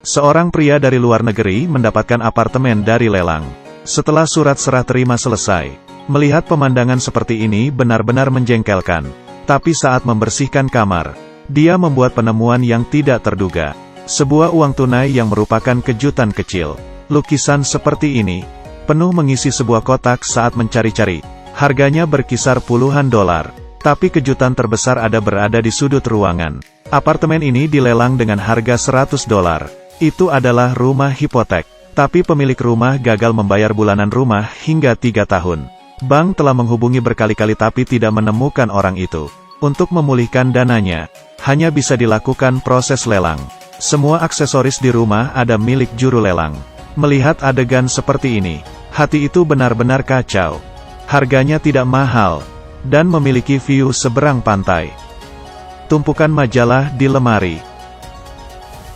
Seorang pria dari luar negeri mendapatkan apartemen dari lelang. Setelah surat serah terima selesai, melihat pemandangan seperti ini benar-benar menjengkelkan. Tapi saat membersihkan kamar, dia membuat penemuan yang tidak terduga. Sebuah uang tunai yang merupakan kejutan kecil. Lukisan seperti ini, penuh mengisi sebuah kotak saat mencari-cari. Harganya berkisar puluhan dolar. Tapi kejutan terbesar berada di sudut ruangan. Apartemen ini dilelang dengan harga 100 dolar. Itu adalah rumah hipotek. Tapi pemilik rumah gagal membayar bulanan rumah hingga 3 tahun. Bank telah menghubungi berkali-kali tapi tidak menemukan orang itu. Untuk memulihkan dananya, hanya bisa dilakukan proses lelang. Semua aksesoris di rumah ada milik juru lelang. Melihat adegan seperti ini, hati itu benar-benar kacau. Harganya tidak mahal, dan memiliki view seberang pantai. Tumpukan majalah di lemari.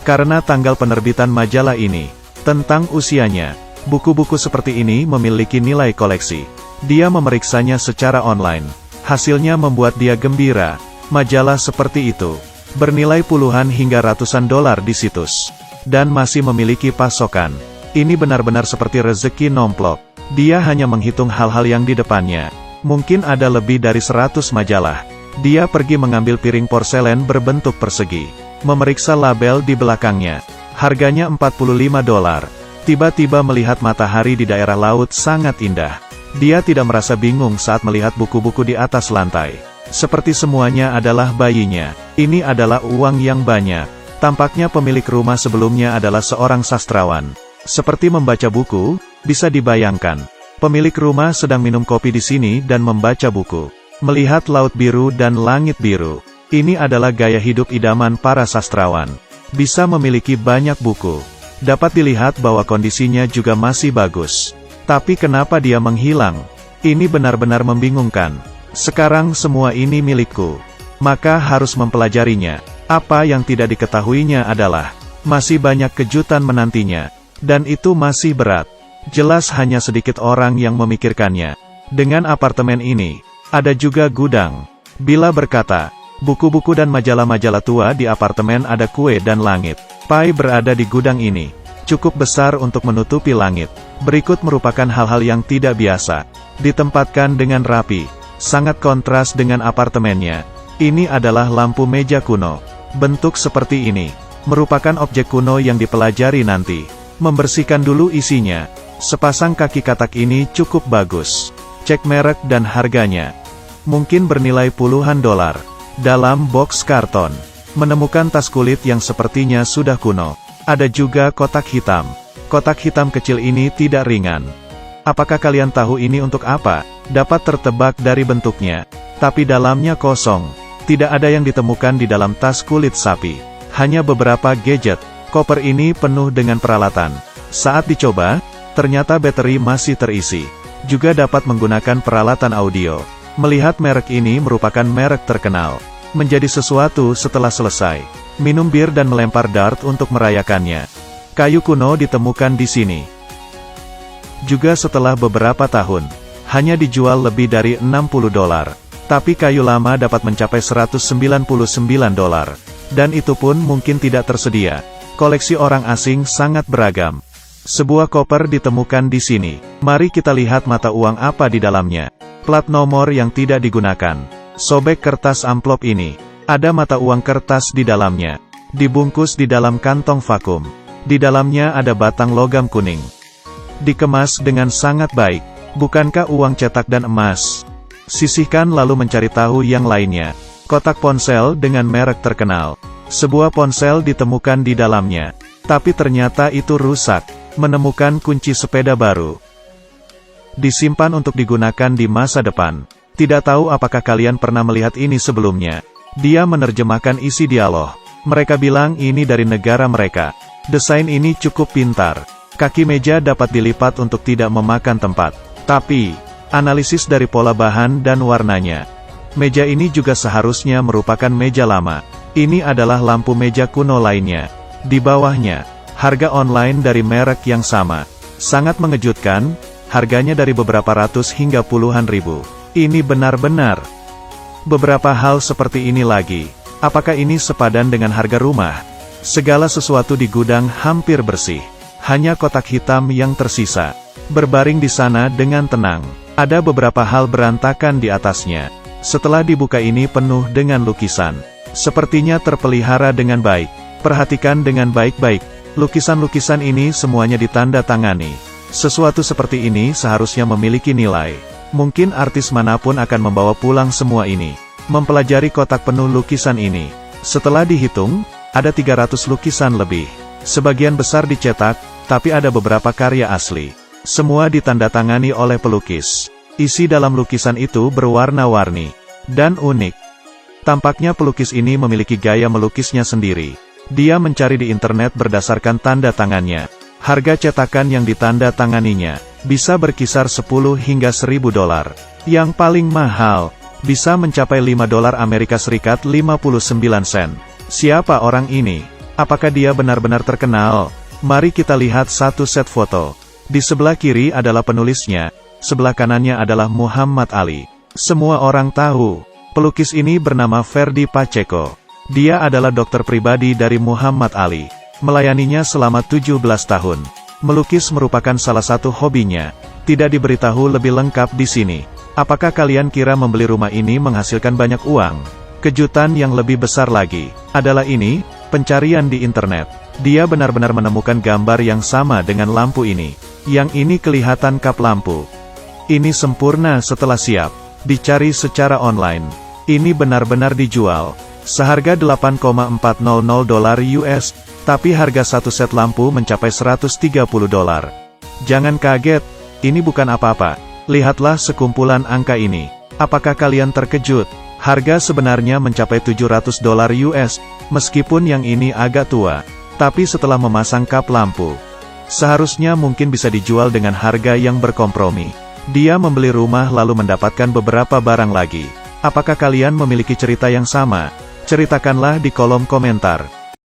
Karena tanggal penerbitan majalah ini, tentang usianya, buku-buku seperti ini memiliki nilai koleksi. Dia memeriksanya secara online. Hasilnya membuat dia gembira. Majalah seperti itu bernilai puluhan hingga ratusan dolar di situs. Dan masih memiliki pasokan. Ini benar-benar seperti rezeki nomplok. Dia hanya menghitung hal-hal yang di depannya. Mungkin ada lebih dari 100 majalah. Dia pergi mengambil piring porselen berbentuk persegi. Memeriksa label di belakangnya. Harganya 45 dolar. Tiba-tiba melihat matahari di daerah laut sangat indah. Dia tidak merasa bingung saat melihat buku-buku di atas lantai. Seperti semuanya adalah bayinya. Ini adalah uang yang banyak. Tampaknya pemilik rumah sebelumnya adalah seorang sastrawan. Seperti membaca buku, bisa dibayangkan. Pemilik rumah sedang minum kopi di sini dan membaca buku. Melihat laut biru dan langit biru. Ini adalah gaya hidup idaman para sastrawan. Bisa memiliki banyak buku. Dapat dilihat bahwa kondisinya juga masih bagus. Tapi kenapa dia menghilang? Ini benar-benar membingungkan. Sekarang semua ini milikku. Maka harus mempelajarinya. Apa yang tidak diketahuinya adalah, masih banyak kejutan menantinya. Dan itu masih berat. Jelas hanya sedikit orang yang memikirkannya. Dengan apartemen ini, ada juga gudang. Bila berkata, buku-buku dan majalah-majalah tua di apartemen ada kue dan langit. Pai berada di gudang ini. Cukup besar untuk menutupi langit. Berikut merupakan hal-hal yang tidak biasa. Ditempatkan dengan rapi. Sangat kontras dengan apartemennya. Ini adalah lampu meja kuno. Bentuk seperti ini. Merupakan objek kuno yang dipelajari nanti. Membersihkan dulu isinya. Sepasang kaki katak ini cukup bagus. Cek merek dan harganya. Mungkin bernilai puluhan dolar. Dalam box karton, menemukan tas kulit yang sepertinya sudah kuno. Ada juga kotak hitam. Kotak hitam kecil ini tidak ringan. Apakah kalian tahu ini untuk apa? Dapat tertebak dari bentuknya. Tapi dalamnya kosong. Tidak ada yang ditemukan di dalam tas kulit sapi. Hanya beberapa gadget. Koper ini penuh dengan peralatan. Saat dicoba, ternyata baterai masih terisi. Juga dapat menggunakan peralatan audio. Melihat merek ini merupakan merek terkenal. Menjadi sesuatu setelah selesai. Minum bir dan melempar dart untuk merayakannya. Kayu kuno ditemukan di sini. Juga setelah beberapa tahun. Hanya dijual lebih dari 60 dolar. Tapi kayu lama dapat mencapai 199 dolar. Dan itu pun mungkin tidak tersedia. Koleksi orang asing sangat beragam. Sebuah koper ditemukan di sini. Mari kita lihat mata uang apa di dalamnya. Plat nomor yang tidak digunakan. Sobek kertas amplop ini. Ada mata uang kertas di dalamnya. Dibungkus di dalam kantong vakum. Di dalamnya ada batang logam kuning. Dikemas dengan sangat baik. Bukankah uang cetak dan emas? Sisihkan lalu mencari tahu yang lainnya. Kotak ponsel dengan merek terkenal. Sebuah ponsel ditemukan di dalamnya. Tapi ternyata itu rusak. Menemukan kunci sepeda baru. Disimpan untuk digunakan di masa depan. Tidak tahu apakah kalian pernah melihat ini sebelumnya. Dia menerjemahkan isi dialog. Mereka bilang ini dari negara mereka. Desain ini cukup pintar. Kaki meja dapat dilipat untuk tidak memakan tempat. Tapi, analisis dari pola bahan dan warnanya. Meja ini juga seharusnya merupakan meja lama. Ini adalah lampu meja kuno lainnya. Di bawahnya, harga online dari merek yang sama. Sangat mengejutkan, harganya dari beberapa ratus hingga puluhan ribu. Ini benar-benar. Beberapa hal seperti ini lagi. Apakah ini sepadan dengan harga rumah? Segala sesuatu di gudang hampir bersih. Hanya kotak hitam yang tersisa. Berbaring di sana dengan tenang. Ada beberapa hal berantakan di atasnya. Setelah dibuka ini penuh dengan lukisan. Sepertinya terpelihara dengan baik. Perhatikan dengan baik-baik. Lukisan-lukisan ini semuanya ditanda tangani. Sesuatu seperti ini seharusnya memiliki nilai. Mungkin artis manapun akan membawa pulang semua ini. Mempelajari kotak penuh lukisan ini. Setelah dihitung, ada 300 lukisan lebih. Sebagian besar dicetak, tapi ada beberapa karya asli. Semua ditandatangani oleh pelukis. Isi dalam lukisan itu berwarna-warni dan unik. Tampaknya pelukis ini memiliki gaya melukisnya sendiri. Dia mencari di internet berdasarkan tanda tangannya. Harga cetakan yang ditanda tanganinya bisa berkisar 10 hingga 1000 dolar. Yang paling mahal bisa mencapai 5 dolar Amerika Serikat 59 sen. Siapa orang ini? Apakah dia benar-benar terkenal? Mari kita lihat satu set foto. Di sebelah kiri adalah penulisnya, sebelah kanannya adalah Muhammad Ali. Semua orang tahu, pelukis ini bernama Ferdy Pacheco. Dia adalah dokter pribadi dari Muhammad Ali. Melayaninya selama 17 tahun. Melukis merupakan salah satu hobinya. Tidak diberitahu lebih lengkap di sini. Apakah kalian kira membeli rumah ini menghasilkan banyak uang? Kejutan yang lebih besar lagi adalah ini, pencarian di internet. Dia benar-benar menemukan gambar yang sama dengan lampu ini. Yang ini kelihatan kap lampu. Ini sempurna setelah siap dicari secara online. Ini benar-benar dijual seharga 8,400 dolar US, tapi harga satu set lampu mencapai 130 dolar. Jangan kaget, ini bukan apa-apa. Lihatlah sekumpulan angka ini. Apakah kalian terkejut? Harga sebenarnya mencapai 700 dolar US, meskipun yang ini agak tua. Tapi setelah memasang kap lampu, seharusnya mungkin bisa dijual dengan harga yang berkompromi. Dia membeli rumah lalu mendapatkan beberapa barang lagi. Apakah kalian memiliki cerita yang sama? Ceritakanlah di kolom komentar.